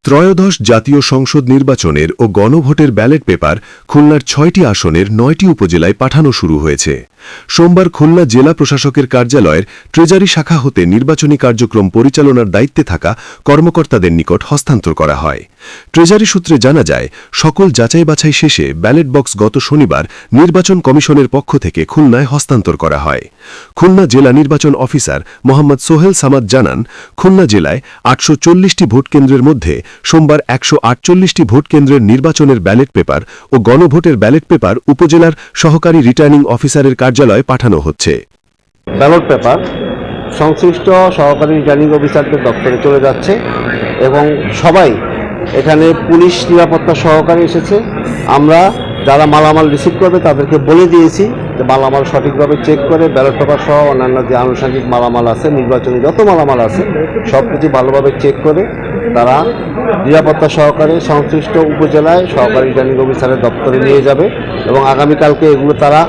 ত্রয়োদশ জাতীয় সংসদ নির্বাচনের ও গণভোটের ব্যালট পেপার খুলনার ৬টি আসনের ৯টি উপজেলায় পাঠানো শুরু হয়েছে। সোমবার খুলনা জেলা প্রশাসকের কার্যালয়ের ট্রেজারি শাখা হতে নির্বাচনী কার্যক্রম পরিচালনার দায়িত্বে থাকা কর্মকর্তাদের নিকট হস্তান্তর করা হয়। ট্রেজারি সূত্রে জানা যায়, সকল যাচাই বাছাই শেষে ব্যালট বক্স গত শনিবার নির্বাচন কমিশনের পক্ষ থেকে খুলনায় হস্তান্তর করা হয়। খুলনা জেলা নির্বাচন অফিসার মোহাম্মদ সোহেল সামাদ জানান, খুলনা জেলায় ৮৪০টি ভোটকেন্দ্রের মধ্যে সোমবার ১৪৮টি ভোটকেন্দ্রের নির্বাচনের ব্যালট পেপার ও গণভোটের ব্যালট পেপার উপজেলার সহকারী রিটার্নিং অফিসারের কার্যালয়ে পাঠানো হচ্ছে। ব্যালট পেপার সংশ্লিষ্ট সহকারী রিটার্নিং অফিসারদের দপ্তরে চলে যাচ্ছে এবং সবাই এখানে পুলিশ নিরাপত্তা সহকারে এসেছে। আমরা যারা মালামাল রিসিভ করবে তাদেরকে বলে দিয়েছি যে মালামাল সঠিকভাবে চেক করে ব্যালট পেপার সহ অন্যান্য যে আনুষঙ্গিক মালামাল আছে, নির্বাচনী যত মালামাল আছে সব কিছু ভালোভাবে চেক করে তারা নিরাপত্তা সহকারে সংশ্লিষ্ট উপজেলায় সহকারী রিটার্নিং অফিসারের দপ্তরে নিয়ে যাবে এবং আগামীকালকে এগুলো তারা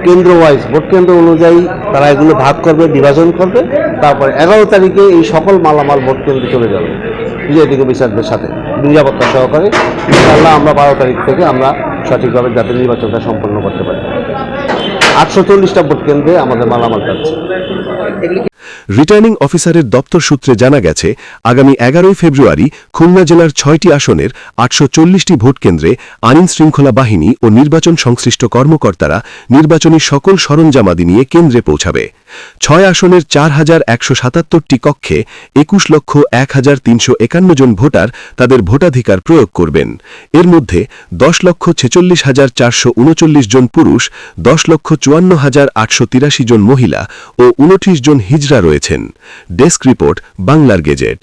কেন্দ্র ওয়াইজ ভোট কেন্দ্র অনুযায়ী তারা এগুলো ভাগ করবে, বিভাজন করবে। তারপরে 11 তারিখে এই সকল মালামাল ভোট কেন্দ্রে চলে যাবে রিটার্নিং অফিসারদের সাথে নিরাপত্তা সহকারে। ইনশাআল্লাহ আমরা 12 তারিখ থেকে আমরা সঠিকভাবে যাতে নির্বাচনটা সম্পন্ন করতে পারি। 840টা ভোট কেন্দ্রে আমাদের মালামাল যাচ্ছে। রিটার্নিং অফিসারের দপ্তর সূত্রে জানা গেছে, আগামী 11 ফেব্রুয়ারি খুলনা জেলার 6টি আসনের 840টি ভোটকেন্দ্রে আইন শৃঙ্খলা বাহিনী ও নির্বাচন সংশ্লিষ্ট কর্মকর্তারা নির্বাচনী সকল সরঞ্জামাদি নিয়ে কেন্দ্রে পৌঁছাবে। 6 আসনের 4177টি কক্ষে 21,01,351 জন ভোটার তাদের ভোটাধিকার প্রয়োগ করবেন। এর মধ্যে 10,46,439 জন পুরুষ, 10,54,883 জন মহিলা ও 29 জন হিজড়া রয়েছেন। ডেস্ক রিপোর্ট, বাংলার গেজেট।